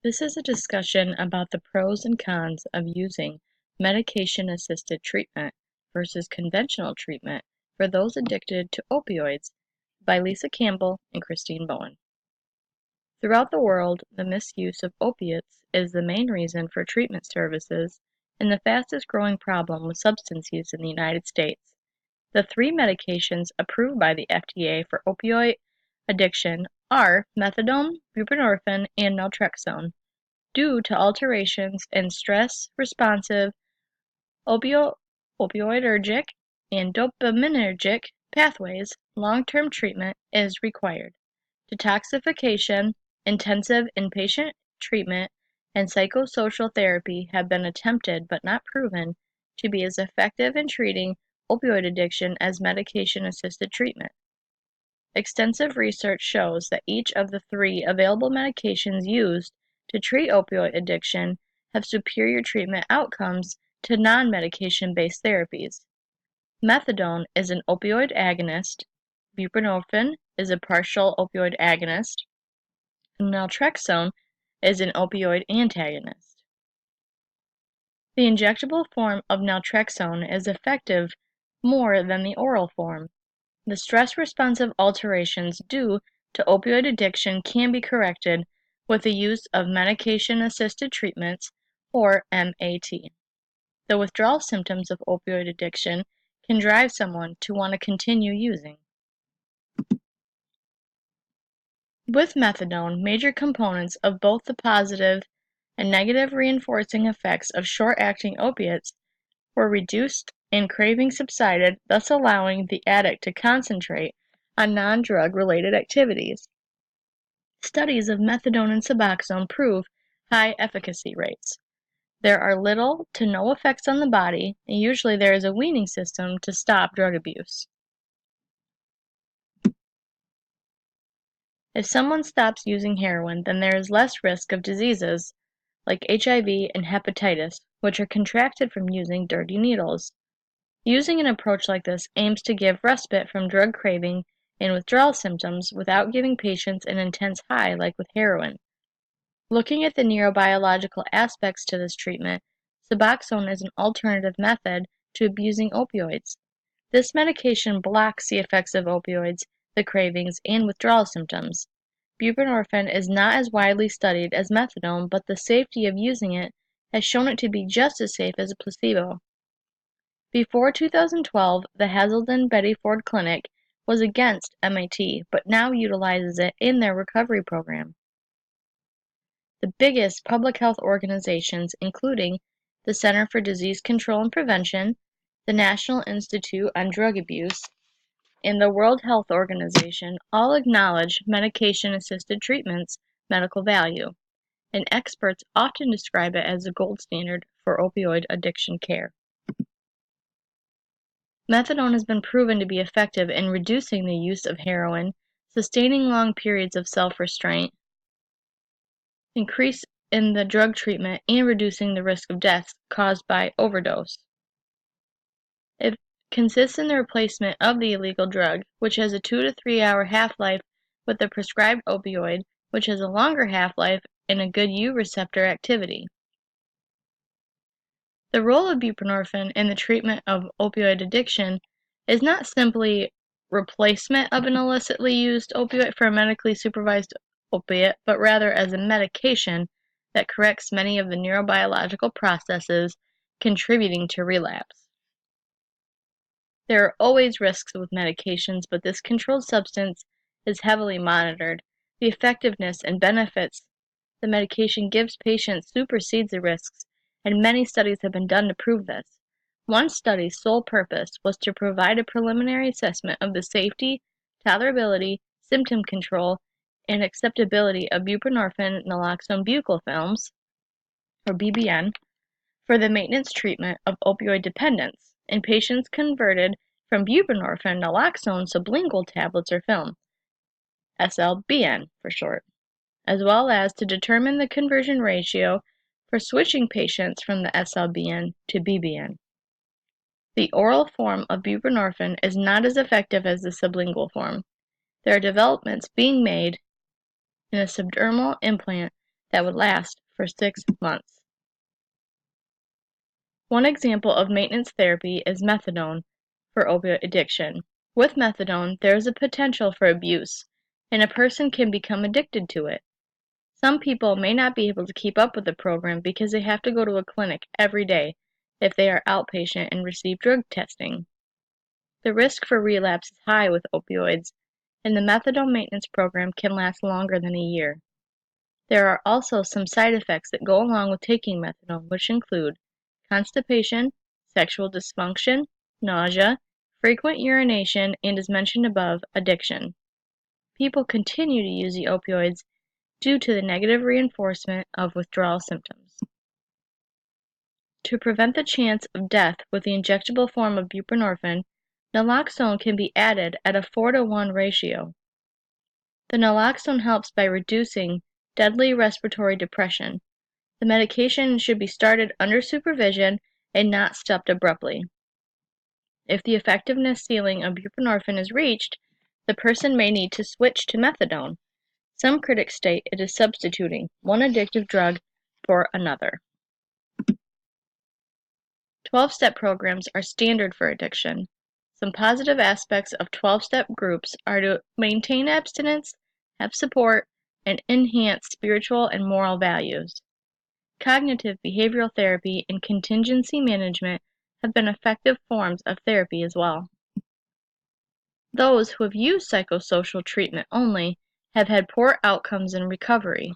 This is a discussion about the pros and cons of using medication-assisted treatment versus conventional treatment for those addicted to opioids by Lisa Campbell and Christine Bowen. Throughout the world, the misuse of opiates is the main reason for treatment services and the fastest growing problem with substance use in the United States. The three medications approved by the FDA for opioid addiction are methadone, buprenorphine, and naltrexone. Due to alterations in stress-responsive opioidergic and dopaminergic pathways, long-term treatment is required. Detoxification, intensive inpatient treatment, and psychosocial therapy have been attempted but not proven to be as effective in treating opioid addiction as medication-assisted treatment. Extensive research shows that each of the three available medications used to treat opioid addiction have superior treatment outcomes to non-medication-based therapies. Methadone is an opioid agonist, buprenorphine is a partial opioid agonist, and naltrexone is an opioid antagonist. The injectable form of naltrexone is effective more than the oral form. The stress-responsive alterations due to opioid addiction can be corrected with the use of medication-assisted treatments, or MAT. The withdrawal symptoms of opioid addiction can drive someone to want to continue using. With methadone, major components of both the positive and negative reinforcing effects of short-acting opiates were reduced and craving subsided, thus allowing the addict to concentrate on non-drug related activities. Studies of methadone and Suboxone prove high efficacy rates. There are little to no effects on the body, and usually there is a weaning system to stop drug abuse. If someone stops using heroin, then there is less risk of diseases like HIV and hepatitis, which are contracted from using dirty needles. Using an approach like this aims to give respite from drug craving and withdrawal symptoms without giving patients an intense high like with heroin. Looking at the neurobiological aspects to this treatment, Suboxone is an alternative method to abusing opioids. This medication blocks the effects of opioids, the cravings, and withdrawal symptoms. Buprenorphine is not as widely studied as methadone, but the safety of using it has shown it to be just as safe as a placebo. Before 2012, the Hazelden Betty Ford Clinic was against MAT, but now utilizes it in their recovery program. The biggest public health organizations, including the Center for Disease Control and Prevention, the National Institute on Drug Abuse, and the World Health Organization, all acknowledge medication-assisted treatment's medical value, and experts often describe it as the gold standard for opioid addiction care. Methadone has been proven to be effective in reducing the use of heroin, sustaining long periods of self-restraint, increase in the drug treatment, and reducing the risk of deaths caused by overdose. It consists in the replacement of the illegal drug, which has a 2 to 3 hour half-life, with the prescribed opioid, which has a longer half-life and a good U receptor activity. The role of buprenorphine in the treatment of opioid addiction is not simply replacement of an illicitly used opioid for a medically supervised opiate, but rather as a medication that corrects many of the neurobiological processes contributing to relapse. There are always risks with medications, but this controlled substance is heavily monitored. The effectiveness and benefits the medication gives patients supersedes the risks, and many studies have been done to prove this. One study's sole purpose was to provide a preliminary assessment of the safety, tolerability, symptom control, and acceptability of buprenorphine naloxone buccal films, or BBN, for the maintenance treatment of opioid dependence in patients converted from buprenorphine naloxone sublingual tablets or film, SLBN for short, as well as to determine the conversion ratio for switching patients from the SLBN to BBN. The oral form of buprenorphine is not as effective as the sublingual form. There are developments being made in a subdermal implant that would last for 6 months. One example of maintenance therapy is methadone for opioid addiction. With methadone, there is a potential for abuse, and a person can become addicted to it. Some people may not be able to keep up with the program because they have to go to a clinic every day if they are outpatient and receive drug testing. The risk for relapse is high with opioids, and the methadone maintenance program can last longer than a year. There are also some side effects that go along with taking methadone, which include constipation, sexual dysfunction, nausea, frequent urination, and as mentioned above, addiction. People continue to use the opioids due to the negative reinforcement of withdrawal symptoms. To prevent the chance of death with the injectable form of buprenorphine, naloxone can be added at a 4-to-1 ratio. The naloxone helps by reducing deadly respiratory depression. The medication should be started under supervision and not stopped abruptly. If the effectiveness ceiling of buprenorphine is reached, the person may need to switch to methadone. Some critics state it is substituting one addictive drug for another. 12-step programs are standard for addiction. Some positive aspects of 12-step groups are to maintain abstinence, have support, and enhance spiritual and moral values. Cognitive behavioral therapy and contingency management have been effective forms of therapy as well. Those who have used psychosocial treatment only have had poor outcomes in recovery.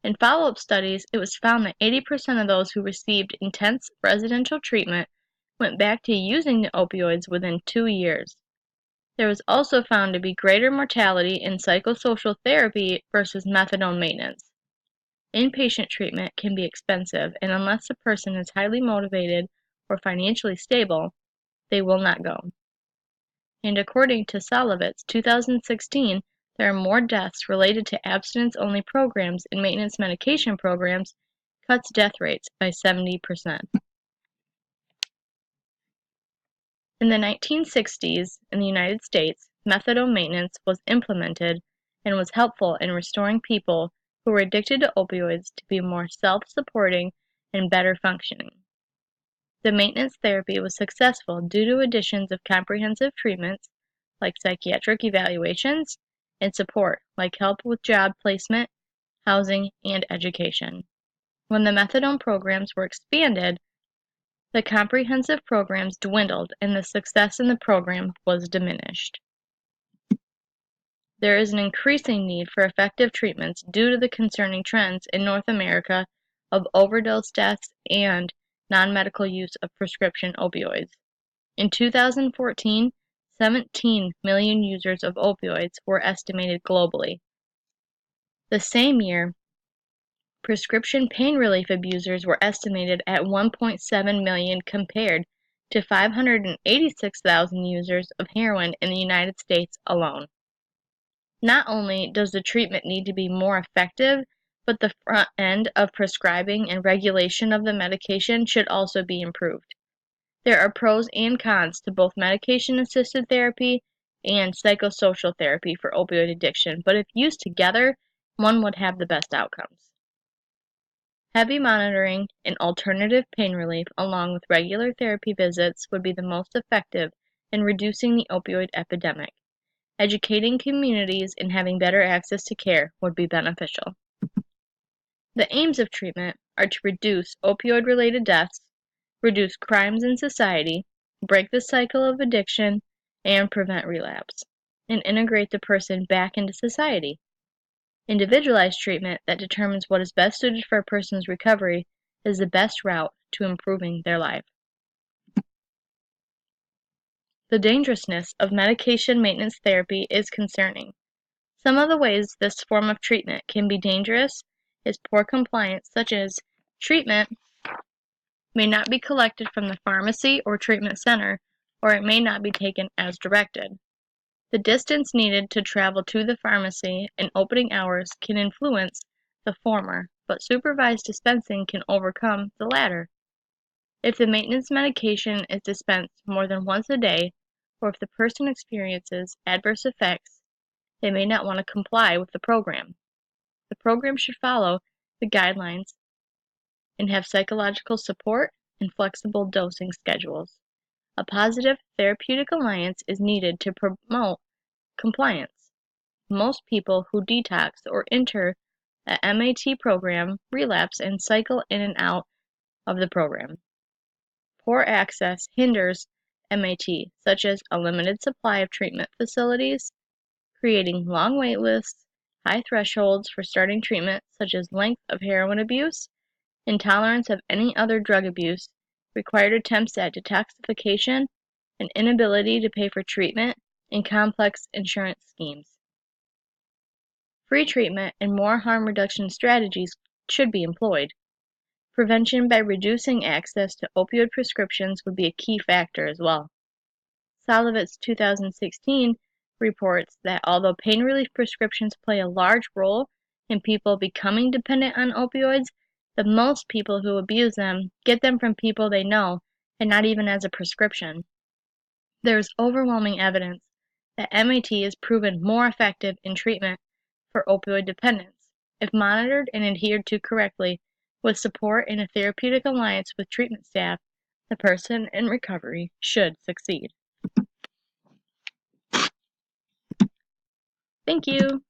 In follow-up studies, it was found that 80% of those who received intense residential treatment went back to using the opioids within 2 years. There was also found to be greater mortality in psychosocial therapy versus methadone maintenance. Inpatient treatment can be expensive, and unless the person is highly motivated or financially stable, they will not go. And according to Solovitz, 2016, there are more deaths related to abstinence-only programs and maintenance medication programs, cuts death rates by 70%. In the 1960s, in the United States, methadone maintenance was implemented and was helpful in restoring people who were addicted to opioids to be more self-supporting and better functioning. The maintenance therapy was successful due to additions of comprehensive treatments like psychiatric evaluations and support like help with job placement, housing, and education. When the methadone programs were expanded, the comprehensive programs dwindled and the success in the program was diminished. There is an increasing need for effective treatments due to the concerning trends in North America of overdose deaths and non-medical use of prescription opioids. In 2014, 17 million users of opioids were estimated globally. The same year, prescription pain relief abusers were estimated at 1.7 million compared to 586,000 users of heroin in the United States alone. Not only does the treatment need to be more effective, but the front end of prescribing and regulation of the medication should also be improved. There are pros and cons to both medication-assisted therapy and psychosocial therapy for opioid addiction, but if used together, one would have the best outcomes. Heavy monitoring and alternative pain relief along with regular therapy visits would be the most effective in reducing the opioid epidemic. Educating communities and having better access to care would be beneficial. The aims of treatment are to reduce opioid-related deaths, reduce crimes in society, break the cycle of addiction, and prevent relapse, and integrate the person back into society. Individualized treatment that determines what is best suited for a person's recovery is the best route to improving their life. The dangerousness of medication maintenance therapy is concerning. Some of the ways this form of treatment can be dangerous is poor compliance, such as treatment may not be collected from the pharmacy or treatment center, or it may not be taken as directed. The distance needed to travel to the pharmacy and opening hours can influence the former, but supervised dispensing can overcome the latter. If the maintenance medication is dispensed more than once a day, or if the person experiences adverse effects, they may not want to comply with the program. The program should follow the guidelines, and have psychological support and flexible dosing schedules. A positive therapeutic alliance is needed to promote compliance. Most people who detox or enter a MAT program relapse and cycle in and out of the program. Poor access hinders MAT, such as a limited supply of treatment facilities, creating long wait lists, high thresholds for starting treatment, such as length of heroin abuse, intolerance of any other drug abuse, required attempts at detoxification, and inability to pay for treatment in complex insurance schemes. Free treatment and more harm reduction strategies should be employed. Prevention by reducing access to opioid prescriptions would be a key factor as well. Salovitz 2016 reports that although pain relief prescriptions play a large role in people becoming dependent on opioids, the most people who abuse them get them from people they know and not even as a prescription. There is overwhelming evidence that MAT is proven more effective in treatment for opioid dependence if monitored and adhered to correctly with support in a therapeutic alliance with treatment staff. The person in recovery should succeed. Thank you.